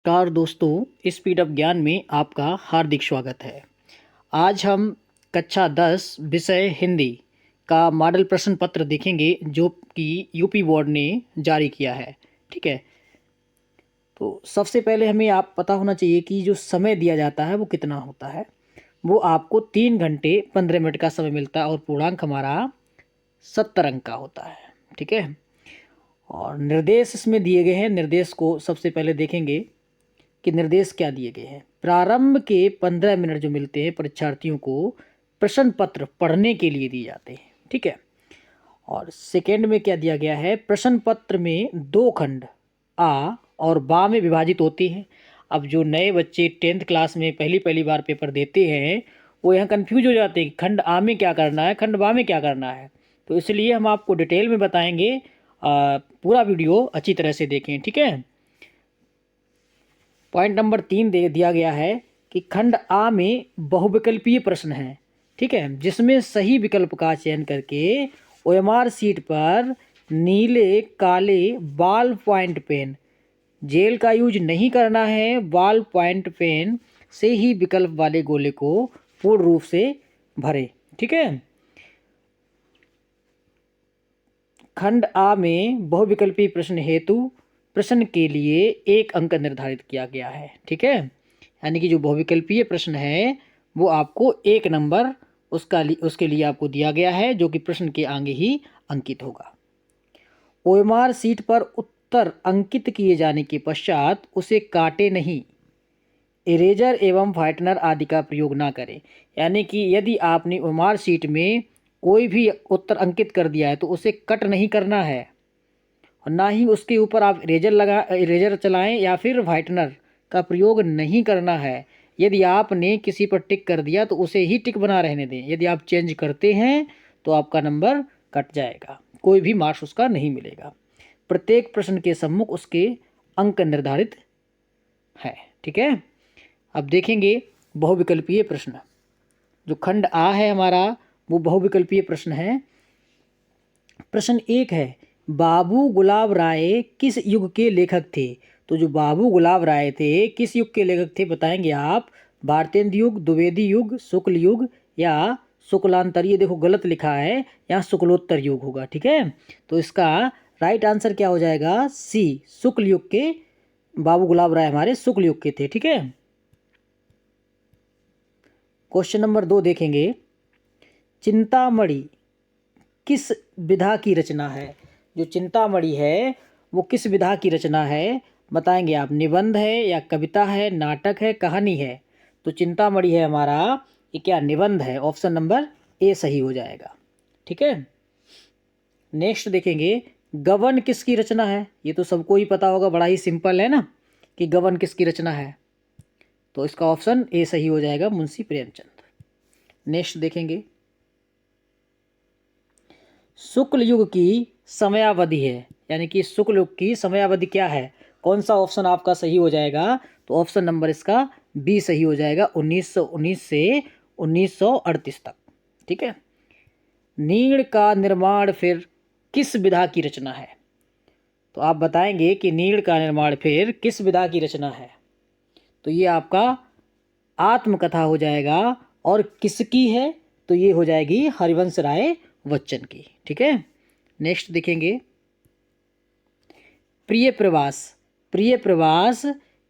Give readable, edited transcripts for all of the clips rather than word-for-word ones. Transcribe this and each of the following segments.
नमस्कार दोस्तों, speed up ज्ञान में आपका हार्दिक स्वागत है। आज हम कक्षा 10 विषय हिंदी का मॉडल प्रश्न पत्र देखेंगे जो कि यूपी बोर्ड ने जारी किया है। ठीक है, तो सबसे पहले हमें आप पता होना चाहिए कि जो समय दिया जाता है वो कितना होता है। वो आपको 3 घंटे 15 मिनट का समय मिलता है और पूर्णांक हमारा 70 अंक का होता है। ठीक है, और निर्देश इसमें दिए गए हैं। निर्देश को सबसे पहले देखेंगे कि निर्देश क्या दिए गए हैं। प्रारंभ के 15 मिनट जो मिलते हैं परीक्षार्थियों को प्रश्न पत्र पढ़ने के लिए दिए जाते हैं। ठीक है, और सेकेंड में क्या दिया गया है, प्रश्न पत्र में 2 खंड आ और बा में विभाजित होती हैं। अब जो नए बच्चे 10th क्लास में पहली पहली बार पेपर देते हैं वो यहाँ कंफ्यूज हो जाते हैं कि खंड आ में क्या करना है, खंड बा में क्या करना है। तो इसलिए हम आपको डिटेल में बताएंगे। पूरा वीडियो अच्छी तरह से देखें। ठीक है, पॉइंट नंबर 3 दे दिया गया है कि खंड आ में बहुविकल्पीय प्रश्न है। ठीक है, जिसमें सही विकल्प का चयन करके ओएमआर सीट पर नीले काले बॉल पॉइंट पेन, जेल का यूज नहीं करना है, बॉल पॉइंट पेन से ही विकल्प वाले गोले को पूर्ण रूप से भरें। ठीक है, खंड आ में बहुविकल्पीय प्रश्न हेतु प्रश्न के लिए 1 अंक निर्धारित किया गया है। ठीक है, यानी कि जो बहुविकल्पीय प्रश्न है वो आपको 1 नंबर उसके लिए आपको दिया गया है, जो कि प्रश्न के आगे ही अंकित होगा। ओएमआर सीट पर उत्तर अंकित किए जाने के पश्चात उसे काटे नहीं, इरेजर एवं फाइटनर आदि का प्रयोग ना करें। यानी कि यदि आपने ओएमआर सीट में कोई भी उत्तर अंकित कर दिया है तो उसे कट नहीं करना है, और ना ही उसके ऊपर आप इरेजर चलाएं या फिर वाइटनर का प्रयोग नहीं करना है। यदि आपने किसी पर टिक कर दिया तो उसे ही टिक बना रहने दें। यदि आप चेंज करते हैं तो आपका नंबर कट जाएगा, कोई भी मार्क्स उसका नहीं मिलेगा। प्रत्येक प्रश्न के सम्मुख उसके अंक निर्धारित है। ठीक है, अब देखेंगे बहुविकल्पीय प्रश्न। जो खंड आ है हमारा वो बहुविकल्पीय प्रश्न है। प्रश्न 1 है, बाबू गुलाब राय किस युग के लेखक थे। तो जो बाबू गुलाब राय थे किस युग के लेखक थे बताएंगे आप। भारतेंदु युग, द्विवेदी युग, शुक्ल युग या शुक्लांतर। ये देखो गलत लिखा है, यहाँ शुक्लोत्तर युग होगा। ठीक है, तो इसका राइट आंसर क्या हो जाएगा, सी, शुक्ल युग के। बाबू गुलाब राय हमारे शुक्ल युग के थे। ठीक है, क्वेश्चन नंबर 2 देखेंगे, चिंतामणि किस विधा की रचना है। जो चिंतामणि है वो किस विधा की रचना है बताएंगे आप। निबंध है या कविता है, नाटक है, कहानी है। तो चिंतामणि है हमारा, ये क्या, निबंध है। ऑप्शन नंबर ए सही हो जाएगा। ठीक है, नेक्स्ट देखेंगे, गबन किसकी रचना है। ये तो सबको ही पता होगा, बड़ा ही सिंपल है ना कि गबन किसकी रचना है। तो इसका ऑप्शन ए सही हो जाएगा, मुंशी प्रेमचंद। नेक्स्ट देखेंगे, शुक्ल युग की समयावधि है, यानी कि शुक्ल युग की समयावधि क्या है। कौन सा ऑप्शन आपका सही हो जाएगा, तो ऑप्शन नंबर इसका बी सही हो जाएगा, 1919 से 1938 तक। ठीक है, नीड़ का निर्माण फिर किस विधा की रचना है। तो आप बताएंगे कि नीड़ का निर्माण फिर किस विधा की रचना है। तो ये आपका आत्मकथा हो जाएगा। और किसकी है, तो ये हो जाएगी हरिवंश राय बच्चन की। ठीक है, नेक्स्ट देखेंगे, प्रिय प्रवास। प्रिय प्रवास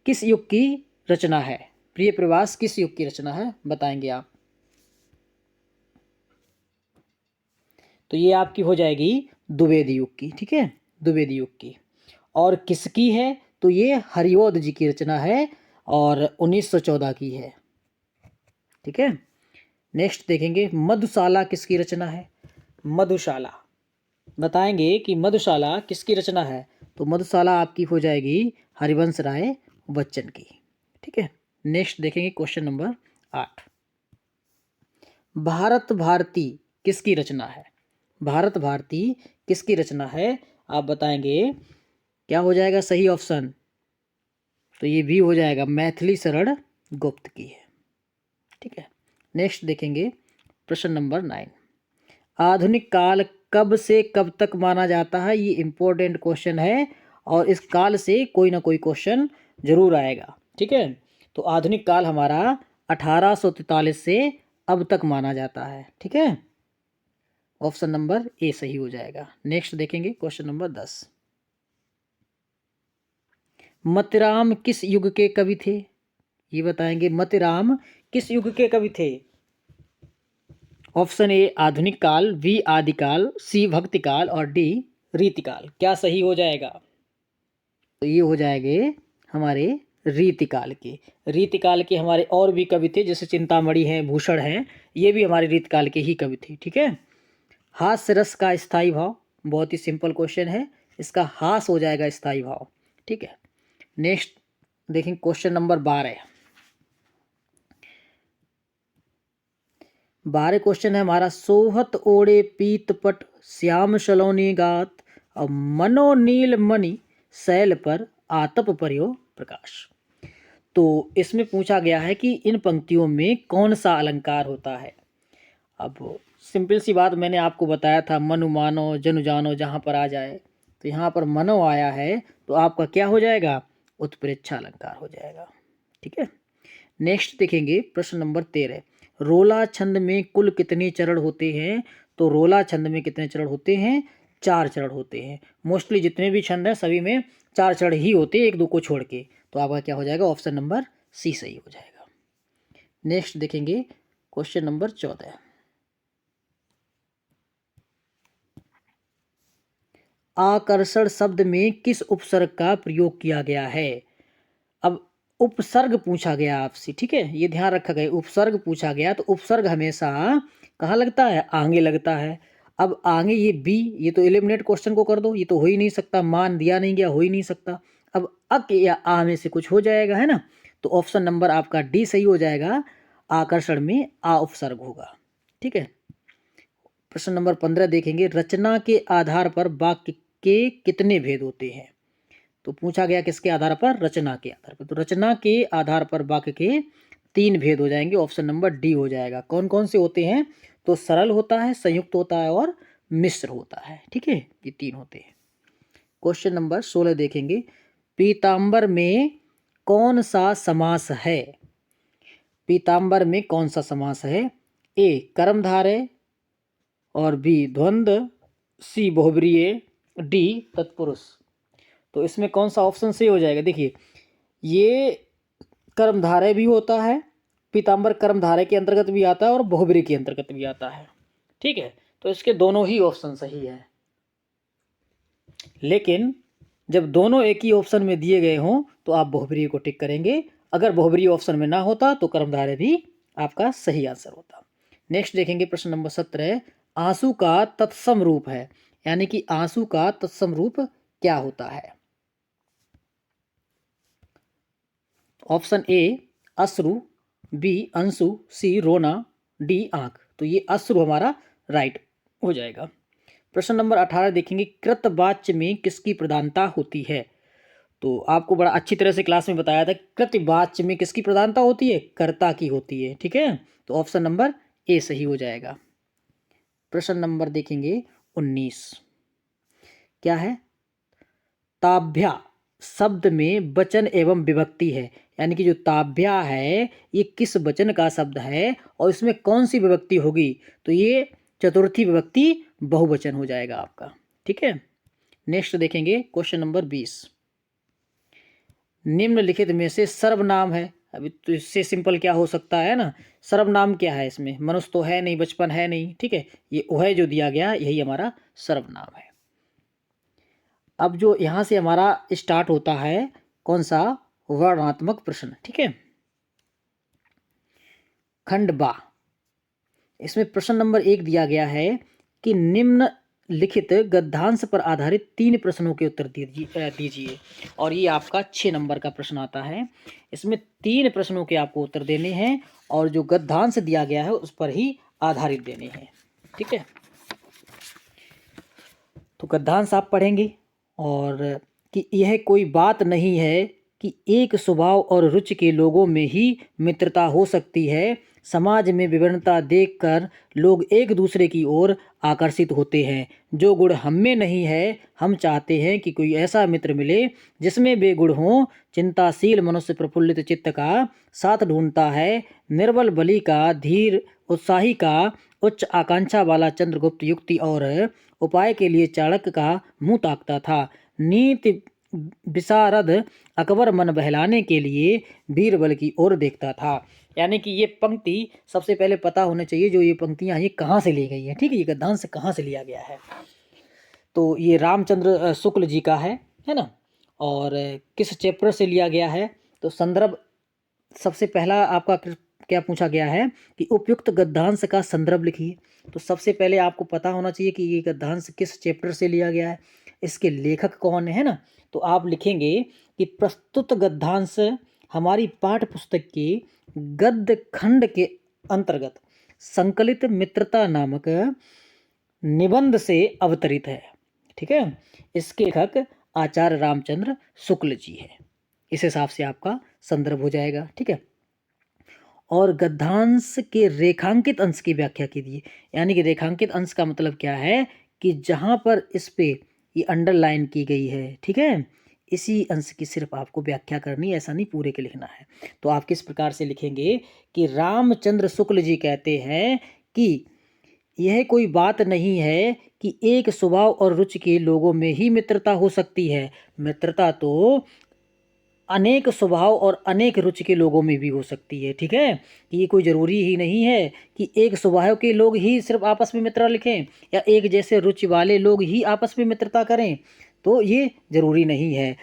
किस युग की रचना है। प्रिय प्रवास किस युग की रचना है बताएंगे आप। तो ये आपकी हो जाएगी द्विवेदी युग की। ठीक है, द्विवेदी युग की। और किसकी है, तो ये हरिओद जी की रचना है और 1914 की है। ठीक है, नेक्स्ट देखेंगे, मधुशाला किसकी रचना है। मधुशाला बताएंगे कि मधुशाला किसकी रचना है। तो मधुशाला आपकी हो जाएगी हरिवंश राय बच्चन की। ठीक है, नेक्स्ट देखेंगे क्वेश्चन नंबर 8, भारत भारती किसकी रचना है। भारत भारती किसकी रचना है आप बताएंगे। क्या हो जाएगा सही ऑप्शन, तो ये भी हो जाएगा मैथिली शरण गुप्त की है। ठीक है, नेक्स्ट देखेंगे प्रश्न नंबर 9, आधुनिक काल कब से कब तक माना जाता है। ये इंपॉर्टेंट क्वेश्चन है और इस काल से कोई ना कोई क्वेश्चन जरूर आएगा। ठीक है, तो आधुनिक काल हमारा 1843 से अब तक माना जाता है। ठीक है, ऑप्शन नंबर ए सही हो जाएगा। नेक्स्ट देखेंगे क्वेश्चन नंबर 10। मतिराम किस युग के कवि थे? ये बताएंगे, मतिराम किस युग के कवि थे? ऑप्शन ए आधुनिक काल, बी आदिकाल, सी भक्ति काल और डी रीतिकाल। क्या सही हो जाएगा? तो ये हो जाएंगे हमारे रीतिकाल के। रीतिकाल के हमारे और भी कवि थे, जैसे चिंतामणि हैं, भूषण हैं, ये भी हमारे रीतिकाल के ही कवि थे। ठीक है, हास्य रस का स्थायी भाव, बहुत ही सिंपल क्वेश्चन है, इसका हास हो जाएगा स्थायी भाव। ठीक है, नेक्स्ट देखें क्वेश्चन नंबर 12। 12 क्वेश्चन है हमारा, सोहत ओढ़े पीतपट श्याम सलोनी गात और मनोनील मणि शैल पर आतप पर्यो प्रकाश। तो इसमें पूछा गया है कि इन पंक्तियों में कौन सा अलंकार होता है। अब सिंपल सी बात मैंने आपको बताया था, मनु मानो जनु जानो जहाँ पर आ जाए, तो यहाँ पर मनो आया है तो आपका क्या हो जाएगा? उत्प्रेक्षा अलंकार हो जाएगा। ठीक है, नेक्स्ट देखेंगे प्रश्न नंबर 13। रोला छंद में कुल कितने चरण होते हैं? तो रोला छंद में कितने चरण होते हैं? 4 चरण होते हैं। मोस्टली जितने भी छंद हैं सभी में 4 चरण ही होते हैं, 1-2 को छोड़ के। तो आपका क्या हो जाएगा? ऑप्शन नंबर सी सही हो जाएगा। नेक्स्ट देखेंगे क्वेश्चन नंबर 14। आकर्षण शब्द में किस उपसर्ग का प्रयोग किया गया है? अब उपसर्ग पूछा गया आपसे, ठीक है, ये ध्यान रखा गया, उपसर्ग पूछा गया तो उपसर्ग हमेशा कहाँ लगता है? आगे लगता है। अब आगे ये बी, ये तो एलिमिनेट क्वेश्चन को कर दो, ये तो हो ही नहीं सकता, मान दिया नहीं गया, हो ही नहीं सकता। अब अक या आ में से कुछ हो जाएगा, है ना, तो ऑप्शन नंबर आपका डी सही हो जाएगा। आकर्षण में आ उपसर्ग होगा। ठीक है, प्रश्न नंबर 15 देखेंगे, रचना के आधार पर वाक्य के कितने भेद होते हैं? तो पूछा गया किसके आधार पर? रचना के आधार पर। तो रचना के आधार पर वाक्य के 3 भेद हो जाएंगे, ऑप्शन नंबर डी हो जाएगा। कौन कौन से होते हैं? तो सरल होता है, संयुक्त होता है और मिश्र होता है। ठीक है, ये 3 होते हैं। क्वेश्चन नंबर 16 देखेंगे, पीताम्बर में कौन सा समास है? पीताम्बर में कौन सा समास है? ए कर्मधारय और बी द्वंद्व, सी बहुब्रीहि, डी तत्पुरुष। तो इसमें कौन सा ऑप्शन सही हो जाएगा? देखिए, ये कर्मधारय भी होता है, पीताम्बर कर्मधारय के अंतर्गत भी आता है और बहुब्रीहि के अंतर्गत भी आता है। ठीक है, तो इसके दोनों ही ऑप्शन सही है। लेकिन जब दोनों एक ही ऑप्शन में दिए गए हों तो आप बहुब्रीहि को टिक करेंगे। अगर बहुब्रीहि ऑप्शन में ना होता तो कर्मधारय भी आपका सही आंसर होता। नेक्स्ट देखेंगे प्रश्न नंबर 17। आंसू का तत्सम रूप है, यानी कि आंसू का तत्सम रूप क्या होता है? ऑप्शन ए अश्रु, बी अंशु, सी रोना, डी आंख। तो ये अश्रु हमारा राइट हो जाएगा। प्रश्न नंबर 18 देखेंगे, कृतवाच्य में किसकी प्रधानता होती है? तो आपको बड़ा अच्छी तरह से क्लास में बताया था, कृतवाच्य में किसकी प्रधानता होती है? कर्ता की होती है। ठीक है, तो ऑप्शन नंबर ए सही हो जाएगा। प्रश्न नंबर देखेंगे 19, क्या है? ताभ्या शब्द में वचन एवं विभक्ति है, यानी कि जो ताभ्या है ये किस वचन का शब्द है और इसमें कौन सी विभक्ति होगी? तो ये चतुर्थी विभक्ति बहुवचन हो जाएगा आपका। ठीक है, नेक्स्ट देखेंगे क्वेश्चन नंबर 20। निम्नलिखित में से सर्वनाम है। अभी तो इससे सिंपल क्या हो सकता है ना, सर्वनाम क्या है? इसमें मनुष्य तो है नहीं, बचपन है नहीं। ठीक है, ये वह जो दिया गया यही हमारा सर्वनाम है। अब जो यहाँ से हमारा स्टार्ट होता है कौन सा? वर्णनात्मक प्रश्न। ठीक है, खंड बा, इसमें प्रश्न नंबर 1 दिया गया है कि निम्नलिखित गद्यांश पर आधारित 3 प्रश्नों के उत्तर दीजिए। और ये आपका 6 नंबर का प्रश्न आता है। इसमें 3 प्रश्नों के आपको उत्तर देने हैं और जो गद्यांश दिया गया है उस पर ही आधारित देने हैं। ठीक है, तो गद्यांश आप पढ़ेंगे और कि यह कोई बात नहीं है कि एक स्वभाव और रुचि के लोगों में ही मित्रता हो सकती है, समाज में विभिन्नता देखकर लोग एक दूसरे की ओर आकर्षित होते हैं। जो गुण हम में नहीं है, हम चाहते हैं कि कोई ऐसा मित्र मिले जिसमें वे गुण हों। चिंताशील मनुष्य प्रफुल्लित चित्त का साथ ढूंढता है। निर्बल बलि का, धीर उत्साही का, उच्च आकांक्षा वाला चंद्रगुप्त युक्ति और उपाय के लिए चाणक्य का मुंह ताकता था। नीति विशारद अकबर मन बहलाने के लिए बीरबल की ओर देखता था। यानी कि ये पंक्ति सबसे पहले पता होने चाहिए, जो ये पंक्तियां ये कहाँ से ली गई है। ठीक है, ये गद्यांश कहाँ से लिया गया है। तो ये रामचंद्र शुक्ल जी का है ना। और किस चैप्टर से लिया गया है, तो संदर्भ सबसे पहला आपका क्या पूछा गया है कि उपयुक्त गद्यांश का संदर्भ लिखिए। तो सबसे पहले आपको पता होना चाहिए कि ये गद्यांश किस चैप्टर से लिया गया है, इसके लेखक कौन है ना। तो आप लिखेंगे कि प्रस्तुत गद्यांश हमारी पाठ्य पुस्तक के गद्य खंड के अंतर्गत संकलित मित्रता नामक निबंध से अवतरित है। ठीक है, इसके लेखक आचार्य रामचंद्र शुक्ल जी है। इस हिसाब से आपका संदर्भ हो जाएगा। ठीक है, और गद्यांश के रेखांकित अंश की व्याख्या कीजिए। यानी कि रेखांकित अंश का मतलब क्या है कि जहां पर इस पे ये अंडरलाइन की गई है, ठीक है, इसी अंश की सिर्फ आपको व्याख्या करनी, ऐसा नहीं पूरे के लिखना है। तो आप किस प्रकार से लिखेंगे कि रामचंद्र शुक्ल जी कहते हैं कि यह कोई बात नहीं है कि एक स्वभाव और रुचि के लोगों में ही मित्रता हो सकती है। मित्रता तो अनेक स्वभाव और अनेक रुचि के लोगों में भी हो सकती है। ठीक है, कि ये कोई ज़रूरी ही नहीं है कि एक स्वभाव के लोग ही सिर्फ आपस में मित्रता लिखें या एक जैसे रुचि वाले लोग ही आपस में मित्रता करें, तो ये ज़रूरी नहीं है।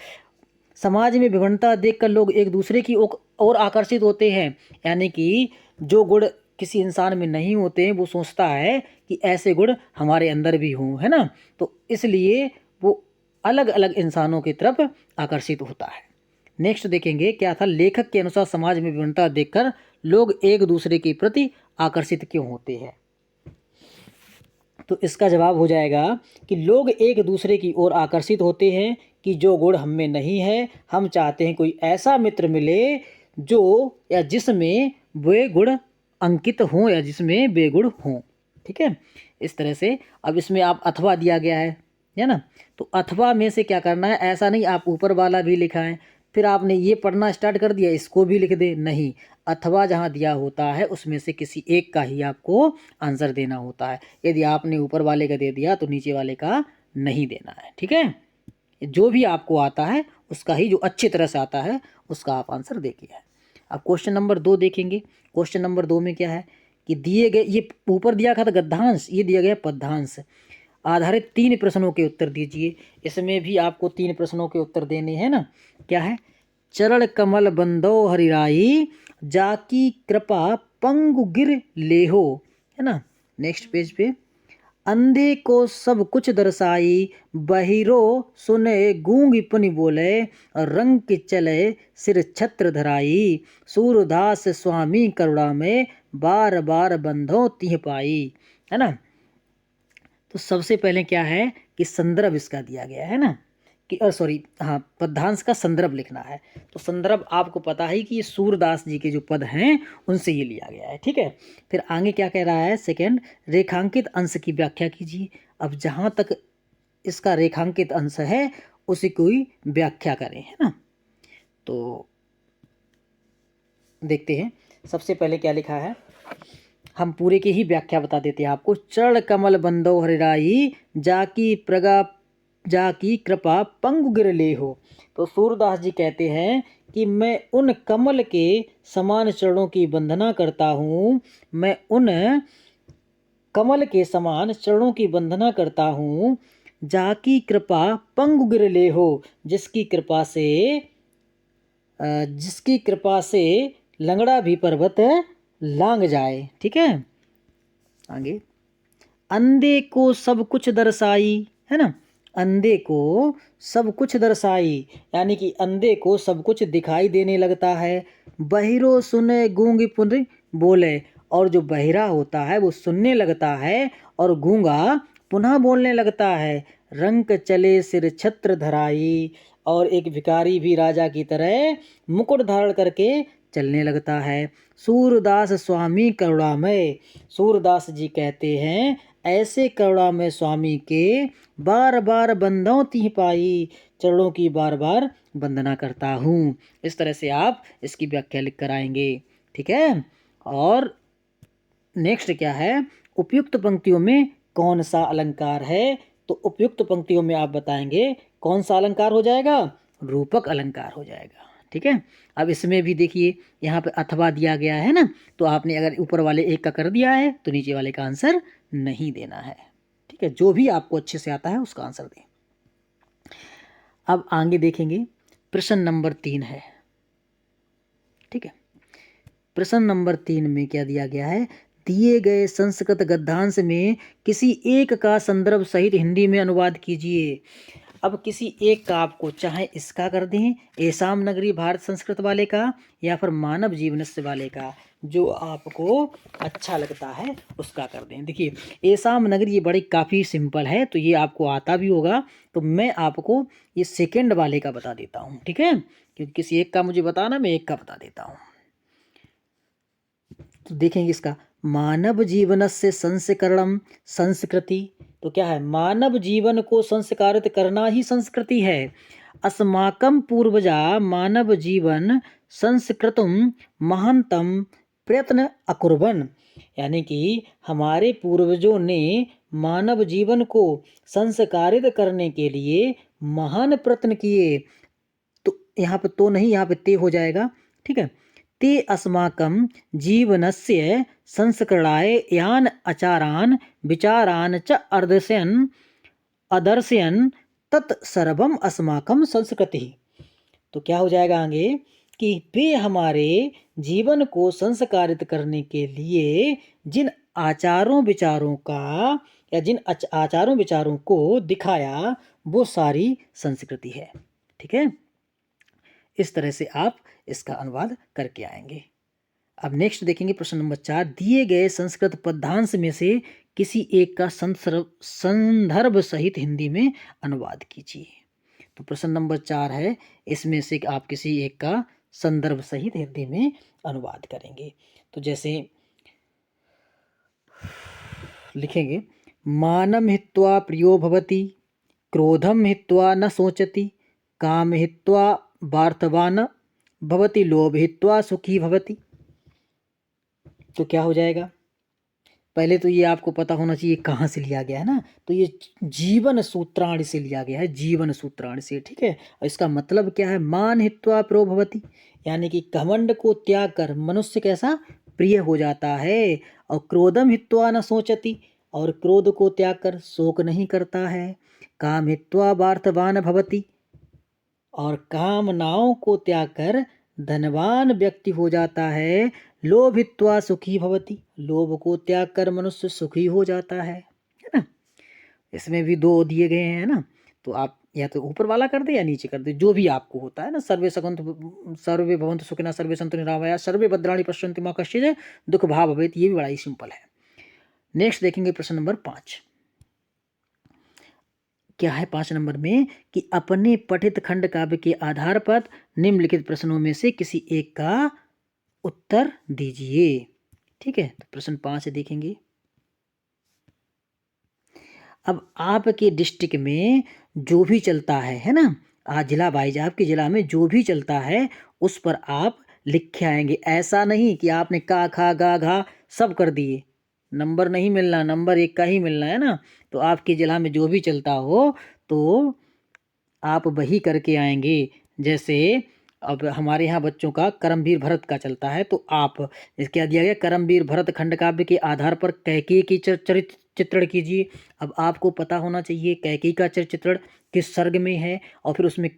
समाज में विभिन्नता देखकर लोग एक दूसरे की ओर आकर्षित होते हैं। यानी कि जो गुण किसी इंसान में नहीं होते हैं, वो सोचता है कि ऐसे गुण हमारे अंदर भी हों, है ना। तो इसलिए वो अलग अलग इंसानों की तरफ आकर्षित होता है। नेक्स्ट देखेंगे क्या था। लेखक के अनुसार समाज में विभिन्नता देखकर लोग एक दूसरे के प्रति आकर्षित क्यों होते हैं। तो इसका जवाब हो जाएगा कि लोग एक दूसरे की ओर आकर्षित होते हैं कि जो गुण हम में नहीं है, हम चाहते हैं कोई ऐसा मित्र मिले जो या जिसमें वे गुण अंकित हों या जिसमें वे गुण हों। ठीक है, इस तरह से। अब इसमें आप अथवा दिया गया है ना। तो अथवा में से क्या करना है, ऐसा नहीं आप ऊपर वाला भी लिखा है फिर आपने ये पढ़ना स्टार्ट कर दिया इसको भी लिख दे, नहीं। अथवा जहाँ दिया होता है उसमें से किसी एक का ही आपको आंसर देना होता है। यदि आपने ऊपर वाले का दे दिया तो नीचे वाले का नहीं देना है। ठीक है, जो भी आपको आता है उसका ही, जो अच्छी तरह से आता है उसका आप आंसर देखिए। अब क्वेश्चन नंबर 2 देखेंगे। क्वेश्चन नंबर 2 में क्या है कि दिए गए, ये ऊपर दिया था गद्यांश, ये दिया गया पद्यांश आधारित 3 प्रश्नों के उत्तर दीजिए। इसमें भी आपको 3 प्रश्नों के उत्तर देने हैं ना। क्या है, चरण कमल बंदो हरिराई जाकी कृपा पंगु गिर लेहो, है ना। नेक्स्ट पेज पे, अंधे को सब कुछ दर्शाई बहिरो सुने गूंगी पुनि बोले रंग की चले सिर छत्र धराई सूरदास स्वामी करुणा में बार बार बंधो तिह पाई, है ना। तो सबसे पहले क्या है कि संदर्भ इसका दिया गया है ना कि सॉरी हाँ, पद्यांश का संदर्भ लिखना है। तो संदर्भ आपको पता है कि ये सूरदास जी के जो पद हैं उनसे ये लिया गया है। ठीक है, फिर आगे क्या कह रहा है, सेकंड, रेखांकित अंश की व्याख्या कीजिए। अब जहाँ तक इसका रेखांकित अंश है उसी कोई व्याख्या करें, है ना। तो देखते हैं सबसे पहले क्या लिखा है, हम पूरे की ही व्याख्या बता देते हैं आपको। चरण कमल बंदो हरिराई जाकी कृपा पंगु गिर ले हो। तो सूरदास जी कहते हैं कि मैं उन कमल के समान चरणों की वंदना करता हूँ, मैं उन कमल के समान चरणों की वंदना करता हूँ जाकी कृपा पंगु गिर ले हो, जिसकी कृपा से लंगड़ा भी पर्वत लांग जाए। ठीक है, आगे, अंधे को सब कुछ दर्शाई, है ना। अंधे को सब कुछ दर्शाई यानी कि अंधे को सब कुछ दिखाई देने लगता है। बहिरो सुने गूंगी पुनः बोले, और जो बहिरा होता है वो सुनने लगता है और गूंगा पुनः बोलने लगता है। रंक चले सिर छत्र धराई, और एक भिखारी भी राजा की तरह मुकुट धारण करके चलने लगता है। सूरदास स्वामी करुणामय, सूरदास जी कहते हैं ऐसे करुणामय स्वामी के बार बार बंदों ती पाई, चरणों की बार बार वंदना करता हूँ। इस तरह से आप इसकी व्याख्या लिख कर आएंगे, ठीक है। और नेक्स्ट क्या है, उपयुक्त पंक्तियों में कौन सा अलंकार है, तो उपयुक्त पंक्तियों में आप बताएंगे कौन सा अलंकार हो जाएगा, रूपक अलंकार हो जाएगा, ठीक है। अब इसमें भी देखिए यहाँ पे अथवा दिया गया है ना, तो आपने अगर ऊपर वाले एक का कर दिया है तो नीचे वाले का आंसर नहीं देना है, ठीक है। जो भी आपको अच्छे से आता है उसका आंसर दें। अब आगे देखेंगे, प्रश्न नंबर 3 है, ठीक है। प्रश्न नंबर 3 में क्या दिया गया है, दिए गए संस्कृत गद्यांश में किसी एक का संदर्भ सहित हिंदी में अनुवाद कीजिए। अब किसी एक का आपको चाहे इसका कर दें, एसाम नगरी भारत संस्कृत वाले का, या फिर मानव जीवनस्य वाले का, जो आपको अच्छा लगता है उसका कर दें। देखिए एसाम नगरी ये बड़ी काफ़ी सिंपल है, तो ये आपको आता भी होगा, तो मैं आपको ये सेकेंड वाले का बता देता हूँ, ठीक है, क्योंकि किसी एक का मुझे बताना, मैं एक का बता देता हूँ। तो देखेंगे इसका, मानव जीवनस्य संस्करणम संस्कृति, तो क्या है, मानव जीवन को संस्कारित करना ही संस्कृति है। अस्माकं पूर्वजा मानव जीवन संस्कृतम महानतम प्रयत्न अकुर्वन्, यानी कि हमारे पूर्वजों ने मानव जीवन को संस्कारित करने के लिए महान प्रयत्न किए। तो यहाँ पे तो नहीं, यहाँ पे ते हो जाएगा, ठीक है। ते अस्माकं जीवनस्य संस्करणाय यान आचारान् विचारान् च अदर्शयन् तत्सर्वम अस्माकं संस्कृति। तो क्या हो जाएगा आगे कि वे हमारे जीवन को संस्कारित करने के लिए जिन आचारों विचारों का, या जिन आचारों विचारों को दिखाया, वो सारी संस्कृति है, ठीक है। इस तरह से आप इसका अनुवाद करके आएंगे। अब नेक्स्ट देखेंगे प्रश्न नंबर 4, दिए गए संस्कृत पद्यांश में से किसी एक का संदर्भ सहित हिंदी में अनुवाद कीजिए। तो प्रश्न नंबर 4 है, इसमें से आप किसी एक का संदर्भ सहित हिंदी में अनुवाद करेंगे। तो जैसे लिखेंगे, मानम हित्वा प्रियो भवति, क्रोधम हित्वा न सोचति, काम हित्वा वार्थवान भवति, लोभ हित्वा सुखी भवति। तो क्या हो जाएगा, पहले तो ये आपको पता होना चाहिए कहाँ से लिया गया है ना, तो ये जीवन सूत्राणि से लिया गया है, जीवन सूत्राणि से, ठीक है। और इसका मतलब क्या है, मान हित्वा प्रो भवति, यानी कि घमंड को त्याग कर मनुष्य कैसा, प्रिय हो जाता है। और क्रोधम हित्वा न सोचति, और क्रोध को त्याग कर शोक नहीं करता है। काम हित्वा वार्थवान भवति, और कामनाओं को त्याग कर धनवान व्यक्ति हो जाता है। लोभ हित्वा सुखी भवति, लोभ को त्याग कर मनुष्य सुखी हो जाता है ना। इसमें भी दो दिए गए हैं ना, तो आप या तो ऊपर वाला कर दे या नीचे कर दे, जो भी आपको होता है ना। सर्वे भवन्तु सुखिनः सर्वे सन्तु निरामयाः सर्वे भद्राणि पश्यन्तु मा कश्चित् दुःख भाग् भवेत्, ये भी बड़ा ही सिंपल है। नेक्स्ट देखेंगे प्रश्न नंबर 5, क्या है 5 नंबर में, कि अपने पठित खंड काव्य के आधार पर निम्नलिखित प्रश्नों में से किसी एक का उत्तर दीजिए, ठीक है। तो प्रश्न 5 देखेंगे, अब आपके डिस्ट्रिक्ट में जो भी चलता है ना, आज जिला वाइज आपके जिला में जो भी चलता है उस पर आप लिख के आएंगे। ऐसा नहीं कि आपने का खा गा घा सब कर दिए, नंबर नहीं मिलना, नंबर 1 का ही मिलना है ना। तो आपके जिला में जो भी चलता हो तो आप वही करके आएंगे। जैसे अब हमारे यहाँ बच्चों का करमवीर भरत का चलता है, तो आप क्या दिया गया, करमवीर भरत खंड काव्य के आधार पर कैकेयी की चरित्र चित्रण कीजिए। अब आपको पता होना चाहिए कैकेयी का चरित्र चित्रण किस सर्ग में है, और फिर उसमें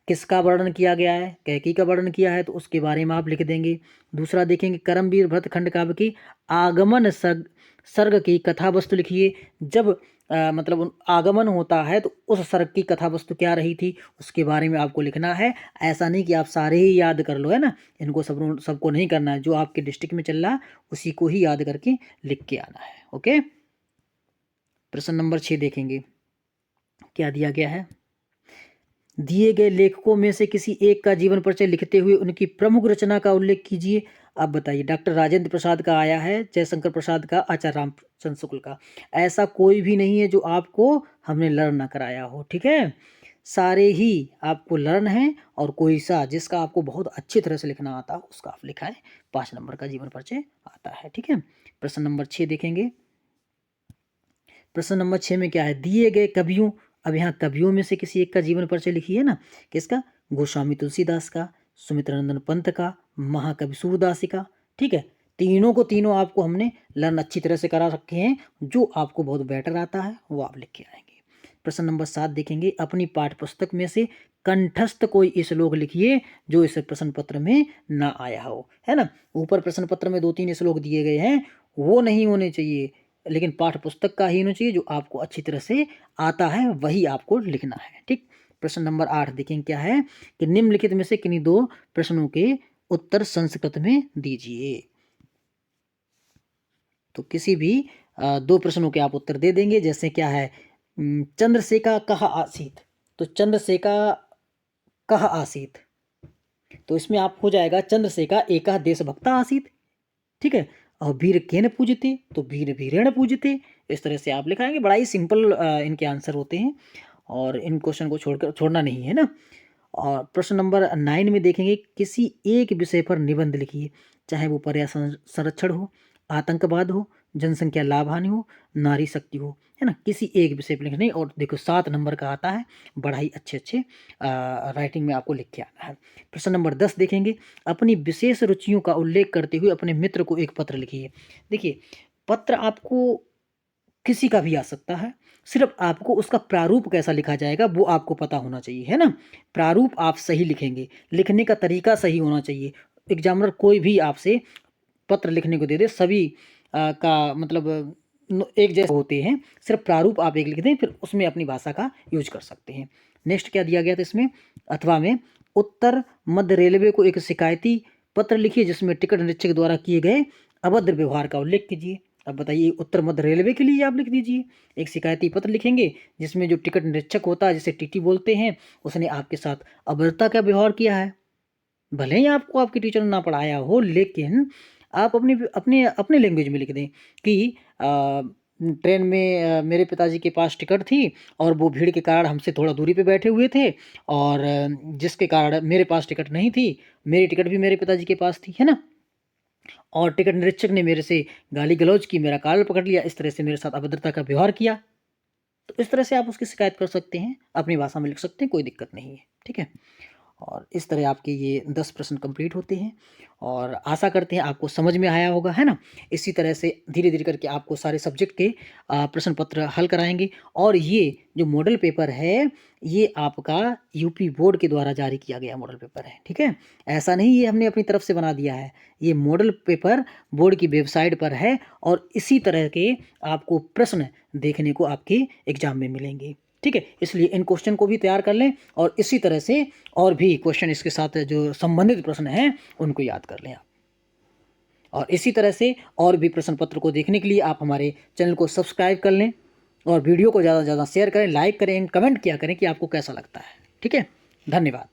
किसका वर्णन किया गया है, कैकेयी का वर्णन किया है, तो उसके बारे में आप लिख देंगे। दूसरा देखेंगे, करमवीर भरत खंड काव्य की आगमन सर्ग की कथा वस्तु लिखिए। जब मतलब आगमन होता है तो उस सर्ग की कथा वस्तु क्या रही थी, उसके बारे में आपको लिखना है। ऐसा नहीं कि आप सारे ही याद कर लो, है ना, इनको सबको नहीं करना है। जो आपके डिस्ट्रिक्ट में चल रहा है उसी को ही याद करके लिख के आना है, ओके। प्रश्न नंबर 6 देखेंगे, क्या दिया गया है, दिए गए लेखकों में से किसी एक का जीवन परिचय लिखते हुए उनकी प्रमुख रचना का उल्लेख कीजिए। आप बताइए, डॉक्टर राजेंद्र प्रसाद का आया है, जयशंकर प्रसाद का, आचार्य रामचंद्र शुक्ल का। ऐसा कोई भी नहीं है जो आपको हमने लर्न ना कराया हो, ठीक है। सारे ही आपको लर्न हैं, और कोई सा जिसका आपको बहुत अच्छी तरह से लिखना आता हो उसका आप लिखाएं। 5 नंबर का जीवन परिचय आता है, ठीक है। प्रश्न नंबर 6 देखेंगे। प्रश्न नंबर 6 में क्या है, दिए गए कवियों, अब यहाँ कवियों में से किसी एक का जीवन परिचय लिखिए ना। किसका? गोस्वामी तुलसीदास का, सुमित्रानंदन पंत का, महाकवि सूरदास का, ठीक है। तीनों को तीनों आपको हमने लर्न अच्छी तरह से करा रखे हैं। जो आपको बहुत बेटर आता है वो आप लिख के आएंगे। प्रश्न नंबर 7 देखेंगे, अपनी पाठ्य पुस्तक में से कंठस्थ कोई श्लोक लिखिए जो इस प्रश्न पत्र में ना आया हो, है ना। ऊपर प्रश्न पत्र में 2-3 श्लोक दिए गए हैं, वो नहीं होने चाहिए, लेकिन पाठ्य पुस्तक का ही होना चाहिए, जो आपको अच्छी तरह से आता है वही आपको लिखना है, ठीक। प्रश्न नंबर 8 देखेंगे, क्या है कि निम्नलिखित में से किन्हीं 2 प्रश्नों के उत्तर संस्कृत में दीजिए। तो किसी भी 2 प्रश्नों के आप उत्तर दे देंगे। जैसे क्या है, चंद्रसेका कहा आसीत, तो चंद्रसेका कहा आसीत, तो इसमें आप हो जाएगा चंद्रसेका एका देशभक्ता आसीत, ठीक है। और वीर केन पूजते, तो वीर वीरेण पूजते। इस तरह से आप लिखाएंगे। बड़ा ही सिंपल इनके आंसर होते हैं, और इन क्वेश्चन को छोड़ना नहीं है ना। और प्रश्न नंबर 9 में देखेंगे, किसी एक विषय पर निबंध लिखिए, चाहे वो पर्यावरण संरक्षण हो, आतंकवाद हो, जनसंख्या लाभ हानि हो, नारी शक्ति हो, है ना। किसी एक विषय पर लिखना है। और देखो 7 नंबर का आता है। बड़ा ही अच्छे राइटिंग में आपको लिख के आना है। प्रश्न नंबर 10 देखेंगे, अपनी विशेष रुचियों का उल्लेख करते हुए अपने मित्र को एक पत्र लिखिए। देखिए, पत्र आपको किसी का भी आ सकता है, सिर्फ आपको उसका प्रारूप कैसा लिखा जाएगा वो आपको पता होना चाहिए, है ना। प्रारूप आप सही लिखेंगे, लिखने का तरीका सही होना चाहिए। एग्जामिनर कोई भी आपसे पत्र लिखने को दे दे, सभी का मतलब एक जैसे होते हैं, सिर्फ प्रारूप आप एक लिख दें, फिर उसमें अपनी भाषा का यूज कर सकते हैं। नेक्स्ट क्या दिया गया था इसमें, अथवा में, उत्तर मध्य रेलवे को एक शिकायती पत्र लिखिए जिसमें टिकट निरीक्षक द्वारा किए गए अभद्र व्यवहार का उल्लेख कीजिए। अब बताइए, उत्तर मध्य रेलवे के लिए आप लिख दीजिए एक शिकायती पत्र लिखेंगे जिसमें जो टिकट निरीक्षक होता है, जिसे टीटी बोलते हैं, उसने आपके साथ अभद्रता का व्यवहार किया है। भले ही आपको आपके टीचर ने ना पढ़ाया हो, लेकिन आप अपने अपने अपने लैंग्वेज में लिख दें कि ट्रेन में मेरे पिताजी के पास टिकट थी और वो भीड़ के कारण हमसे थोड़ा दूरी पे बैठे हुए थे, और जिसके कारण मेरे पास टिकट नहीं थी, मेरी टिकट भी मेरे पिताजी के पास थी, है ना। और टिकट निरीक्षक ने मेरे से गाली गलौज की, मेरा कॉलर पकड़ लिया, इस तरह से मेरे साथ अभद्रता का व्यवहार किया। तो इस तरह से आप उसकी शिकायत कर सकते हैं, अपनी भाषा में लिख सकते हैं, कोई दिक्कत नहीं है, ठीक है। और इस तरह आपके ये 10 प्रश्न कंप्लीट होते हैं, और आशा करते हैं आपको समझ में आया होगा, है ना। इसी तरह से धीरे धीरे करके आपको सारे सब्जेक्ट के प्रश्न पत्र हल कराएंगे। और ये जो मॉडल पेपर है, ये आपका यूपी बोर्ड के द्वारा जारी किया गया मॉडल पेपर है, ठीक है। ऐसा नहीं ये हमने अपनी तरफ से बना दिया है, ये मॉडल पेपर बोर्ड की वेबसाइट पर है, और इसी तरह के आपको प्रश्न देखने को आपके एग्जाम में मिलेंगे, ठीक है। इसलिए इन क्वेश्चन को भी तैयार कर लें, और इसी तरह से और भी क्वेश्चन इसके साथ जो संबंधित प्रश्न हैं उनको याद कर लें आप। और इसी तरह से और भी प्रश्न पत्र को देखने के लिए आप हमारे चैनल को सब्सक्राइब कर लें, और वीडियो को ज़्यादा से ज़्यादा शेयर करें, लाइक करें, कमेंट किया करें कि आपको कैसा लगता है, ठीक है। धन्यवाद।